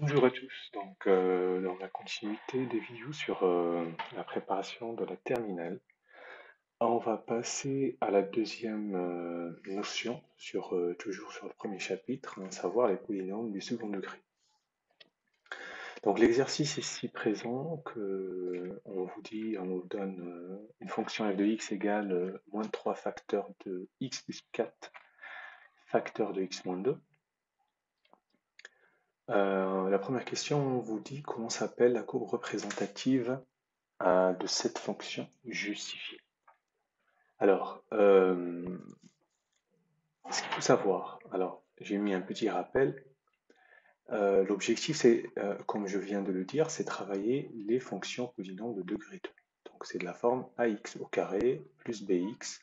Bonjour à tous, dans la continuité des vidéos sur la préparation de la terminale, on va passer à la deuxième notion, toujours sur le premier chapitre, à savoir les polynômes du second degré. Donc l'exercice ici présent, on vous donne une fonction f de x égale moins 3 facteurs de x plus 4 facteurs de x moins 2. La première question, on vous dit comment s'appelle la courbe représentative de cette fonction justifiée. Alors, ce qu'il faut savoir, alors j'ai mis un petit rappel. L'objectif, c'est, comme je viens de le dire, c'est travailler les fonctions polynômes de degré 2. Donc c'est de la forme ax au carré plus bx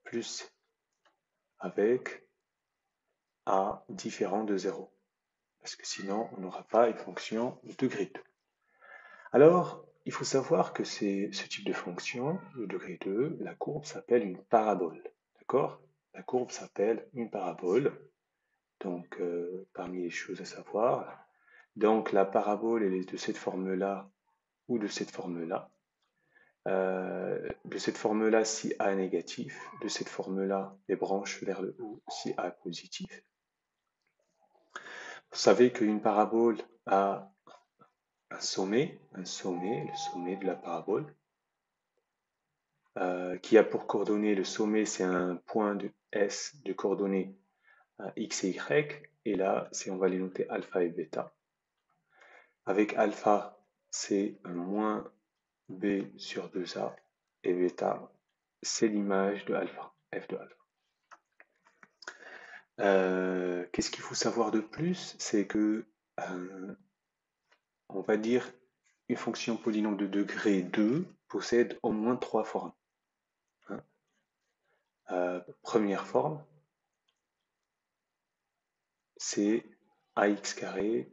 plus avec a différent de 0. Parce que sinon, on n'aura pas une fonction de degré 2. Alors, il faut savoir que c'est ce type de fonction, de degré 2, la courbe s'appelle une parabole. D'accord? La courbe s'appelle une parabole. Donc, parmi les choses à savoir, donc la parabole, elle est de cette forme-là ou de cette forme-là. De cette forme-là si A est négatif, de cette forme-là, les branches vers le haut si A est positif. Vous savez qu'une parabole a un sommet, le sommet de la parabole, qui a pour coordonnées, le sommet, c'est un point de S de coordonnées x et y, et là, on va les noter alpha et bêta. Avec alpha, c'est un moins b sur 2a, et bêta, c'est l'image de alpha, f de alpha. Qu'est-ce qu'il faut savoir de plus? C'est que, on va dire, une fonction polynôme de degré 2 possède au moins 3 formes. Hein. Première forme, c'est ax carré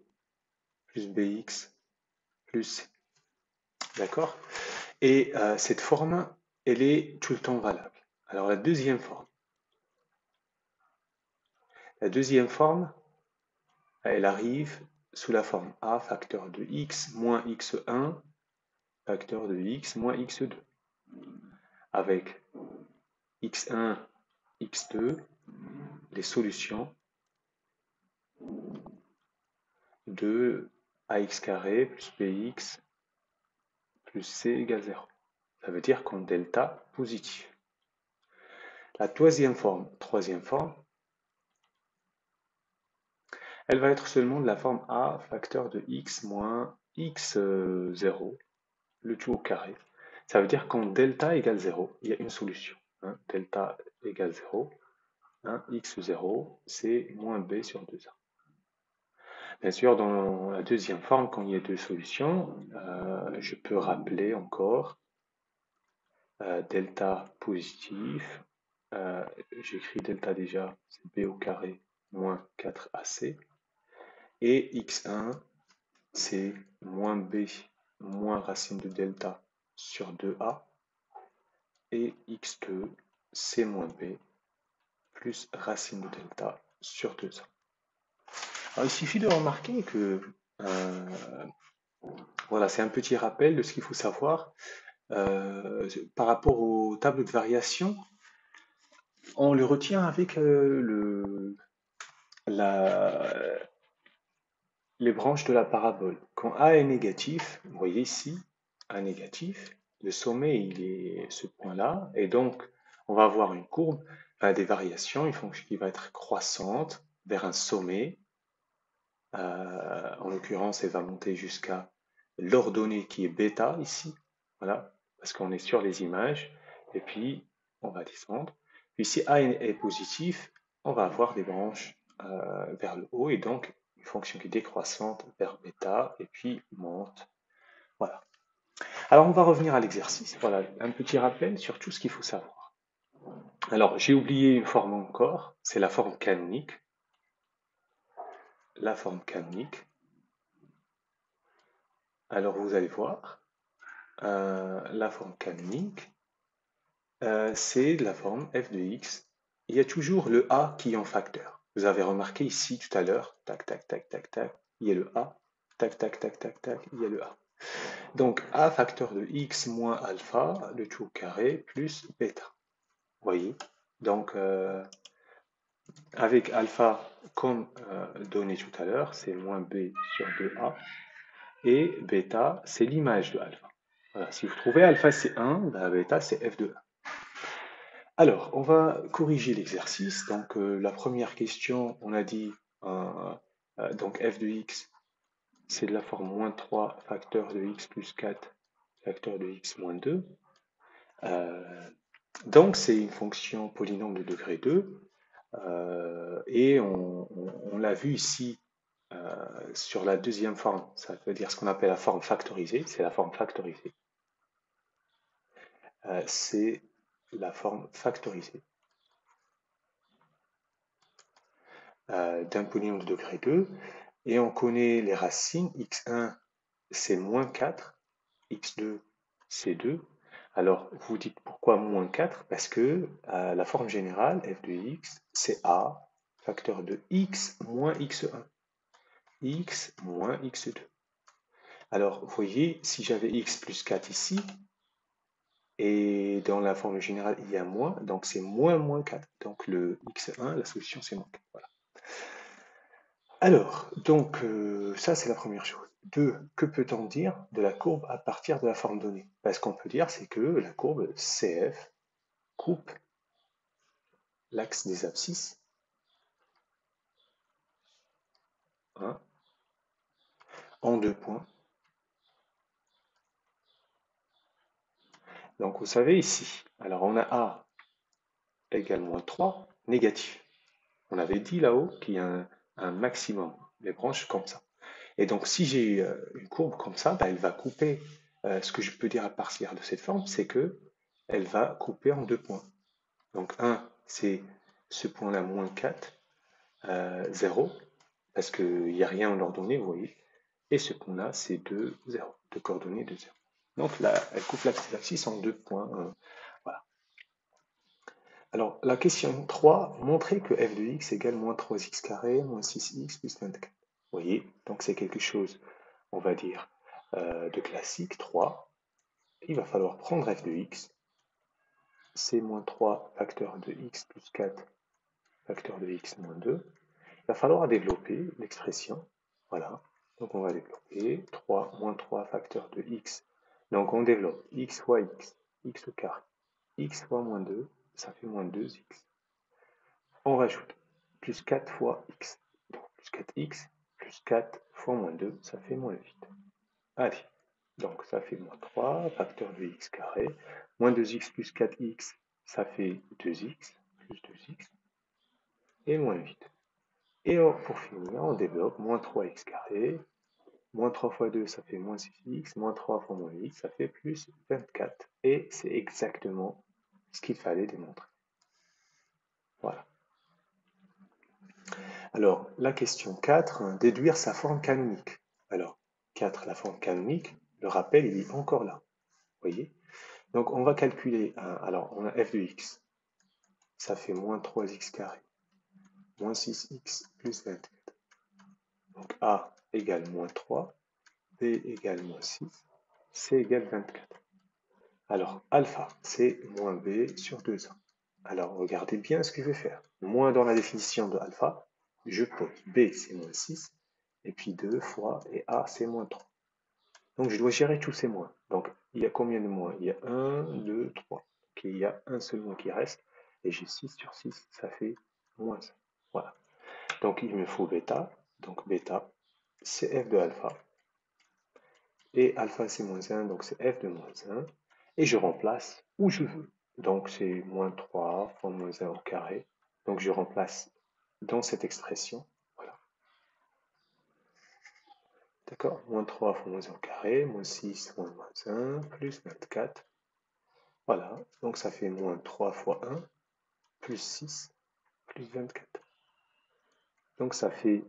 plus bx plus c. D'accord? Et cette forme, elle est tout le temps valable. Alors la deuxième forme, elle arrive sous la forme a facteur de x moins x1 facteur de x moins x2 avec x1, x2, les solutions de ax carré plus bx plus c égale 0. Ça veut dire qu'on delta positif. La troisième forme, elle va être seulement de la forme a facteur de x moins x0, le tout au carré. Ça veut dire qu'en delta égale 0, il y a une solution. Hein, delta égale 0, hein, x0, c'est moins b sur 2a. Bien sûr, dans la deuxième forme, quand il y a deux solutions, je peux rappeler encore delta positif. J'écris delta déjà, c'est b au carré moins 4ac. Et x1, c'est moins b moins racine de delta sur 2a. Et x2, c'est moins b plus racine de delta sur 2a. Alors, il suffit de remarquer que voilà, c'est un petit rappel de ce qu'il faut savoir par rapport au tableau de variation. On le retient avec les branches de la parabole. Quand A est négatif, vous voyez ici, A négatif, le sommet il est ce point-là, et donc on va avoir une courbe, des variations, une fonction qui va être croissante vers un sommet. En l'occurrence, elle va monter jusqu'à l'ordonnée qui est bêta ici, voilà, parce qu'on est sur les images, et puis on va descendre. Puis si A est positif, on va avoir des branches vers le haut, et donc une fonction qui est décroissante vers bêta, et puis monte. Voilà. Alors on va revenir à l'exercice. Voilà, un petit rappel sur tout ce qu'il faut savoir. Alors j'ai oublié une forme encore, c'est la forme canonique. La forme canonique. Alors vous allez voir, la forme canonique, c'est la forme f de x. Il y a toujours le a qui est en facteur. Vous avez remarqué ici tout à l'heure, tac, tac, tac, tac, tac, il y a le A. Tac, tac, tac, tac, tac, il y a le A. Donc A facteur de x moins alpha, le tout au carré, plus bêta. Vous voyez? Donc avec alpha, comme donné tout à l'heure, c'est moins b sur 2a. Et bêta, c'est l'image de alpha. Voilà, si vous trouvez alpha c'est 1, ben bêta c'est f de 1. Alors, on va corriger l'exercice. Donc, la première question, on a dit, donc f de x, c'est de la forme moins 3 facteur de x plus 4 facteur de x moins 2. Donc, c'est une fonction polynôme de degré 2. Et on l'a vu ici sur la deuxième forme. Ça veut dire ce qu'on appelle la forme factorisée. C'est la forme factorisée. C'est la forme factorisée d'un polynôme de degré 2. Et on connaît les racines. x1, c'est moins 4. x2, c'est 2. Alors, vous dites pourquoi moins 4? Parce que la forme générale, f de x, c'est a, facteur de x moins x1. X moins x2. Alors, vous voyez, si j'avais x plus 4 ici, et dans la forme générale, il y a moins, donc c'est moins 4. Donc le x1, la solution, c'est moins 4. Voilà. Alors, donc, ça, c'est la première chose. Deux, que peut-on dire de la courbe à partir de la forme donnée? Ce qu'on peut dire, c'est que la courbe CF coupe l'axe des abscisses, hein, en 2 points. Donc, vous savez ici, alors on a A égale moins 3, négatif. On avait dit là-haut qu'il y a un maximum, les branches comme ça. Et donc, si j'ai une courbe comme ça, ben, elle va couper. Ce que je peux dire à partir de cette forme, c'est que elle va couper en 2 points. Donc, 1, c'est ce point-là, moins 4, 0, parce qu'il n'y a rien en ordonnée, vous voyez. Et ce point-là, c'est 2, 0, de coordonnées de 0. Donc là, elle coupe l'axe en 2 points. Voilà. Alors, la question 3, montrer que f de x égale moins 3x carré, moins 6x plus 24. Vous voyez, donc c'est quelque chose, on va dire, de classique, 3. Il va falloir prendre f de x, c'est moins 3 facteur de x plus 4 facteur de x moins 2. Il va falloir développer l'expression, voilà. Donc on va développer 3 moins 3 facteur de x. Donc on développe x fois x au carré. X fois moins 2, ça fait moins 2x. On rajoute plus 4 fois x. Donc plus 4x, plus 4 fois moins 2, ça fait moins 8. Allez, donc ça fait moins 3, facteur de x carré. Moins 2x plus 4x, ça fait 2x, plus 2x, et moins 8. Et pour finir, on développe moins 3x carré. Moins 3 fois 2, ça fait moins 6x. Moins 3 fois moins 8, ça fait plus 24. Et c'est exactement ce qu'il fallait démontrer. Voilà. Alors, la question 4, déduire sa forme canonique. Alors, 4, la forme canonique, le rappel, il est encore là. Vous voyez? Donc, on va calculer, alors, on a f de x. Ça fait moins 3x carré. Moins 6x plus 24. Donc, a égale moins 3. B égale moins 6. C égale 24. Alors, alpha, c'est moins b sur 2a. Alors, regardez bien ce que je vais faire. Moins dans la définition de alpha, je pose b, c'est moins 6, et puis 2 fois, et a, c'est moins 3. Donc, je dois gérer tous ces moins. Donc, il y a combien de moins? Il y a 1, 2, 3. Donc, il y a un seul moins qui reste, et j'ai 6 sur 6, ça fait moins 1. Voilà. Donc, il me faut bêta. Donc, bêta, c'est f de alpha. Et alpha, c'est moins 1, donc c'est f de moins 1. Et je remplace où je veux. Donc c'est moins 3 fois moins 1 au carré. Donc je remplace dans cette expression. Voilà. D'accord? Moins 3 fois moins 1 au carré, moins 6 fois moins 1, plus 24. Voilà. Donc ça fait moins 3 fois 1, plus 6, plus 24. Donc ça fait,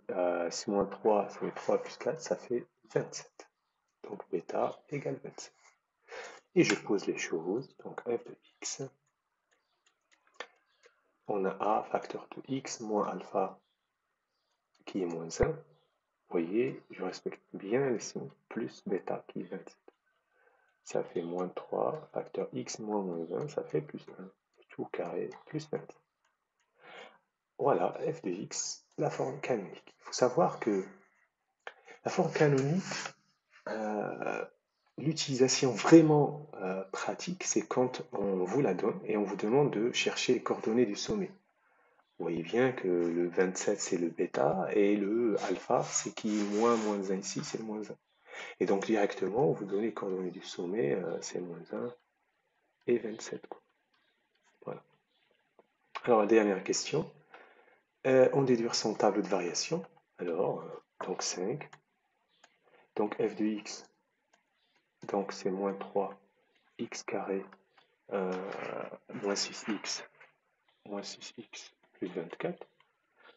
c'est moins 3, ça fait 3 plus 4, ça fait 27. Donc bêta égale 27. Et je pose les choses. Donc f de x. On a a facteur de x moins alpha qui est moins 1. voyez, je respecte bien le signe, plus bêta qui est 27. Ça fait moins 3, facteur x moins moins 1, ça fait plus 1. Tout carré, plus 27. Voilà, f de x, la forme canonique. Il faut savoir que la forme canonique, euh, l'utilisation vraiment pratique, c'est quand on vous la donne et on vous demande de chercher les coordonnées du sommet. Vous voyez bien que le 27, c'est le bêta, et le alpha, c'est qui est moins 1 ici, c'est le moins 1. Et donc directement, on vous donne les coordonnées du sommet, c'est moins 1 et 27, quoi. Voilà. Alors, la dernière question. On déduire son tableau de variation. Alors, donc 5. Donc f de x, donc c'est moins 3 x carré moins 6x moins 6x plus 24.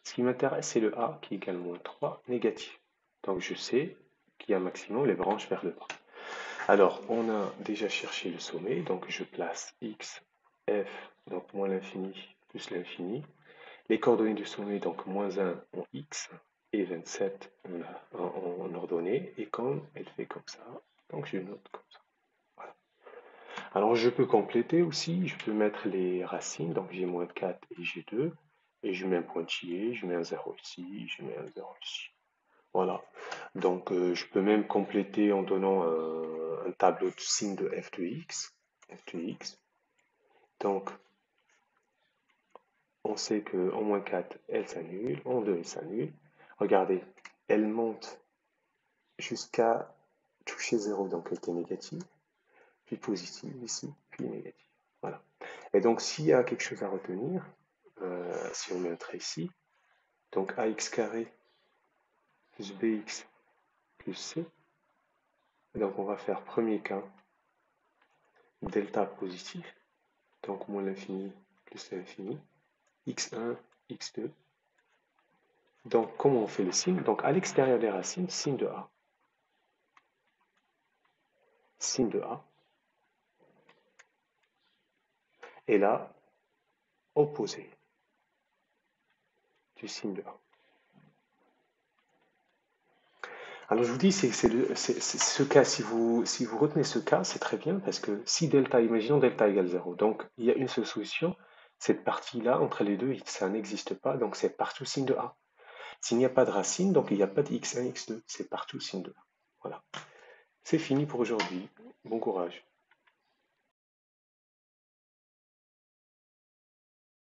Ce qui m'intéresse, c'est le a qui égale moins 3 négatif. Donc je sais qu'il y a un maximum les branches vers le bas. Alors, on a déjà cherché le sommet, donc je place x, f, donc moins l'infini plus l'infini. Les coordonnées du sommet, donc moins 1 en x et 27 en ordonnée. Et comme elle fait comme ça, donc je note comme ça. Voilà. Alors je peux compléter aussi, je peux mettre les racines, donc j'ai moins 4 et j'ai 2. Et je mets un pointillé, je mets un 0 ici, je mets un 0 ici. Voilà. Donc je peux même compléter en donnant un tableau de signes de f de x. F de x. Donc on sait qu'en moins 4, elle s'annule, en 2, elle s'annule. Regardez, elle monte jusqu'à toucher 0, donc elle était négative, puis positive ici, puis négative. Voilà. Et donc s'il y a quelque chose à retenir, si on met un trait ici, donc ax carré plus bx plus c, donc on va faire premier cas, delta positif, donc moins l'infini plus l'infini, x1, x2. Donc comment on fait le signe? Donc à l'extérieur des racines, signe de A. Signe de A. Et là, opposé du signe de A. Alors je vous dis, c'est ce cas, si vous retenez ce cas, c'est très bien, parce que si delta, imaginons delta égale 0, donc il y a une seule solution, cette partie-là, entre les deux, ça n'existe pas, donc c'est partout signe de A. S'il n'y a pas de racine, donc il n'y a pas de x1, x2, c'est partout signe de A. Voilà. C'est fini pour aujourd'hui. Bon courage.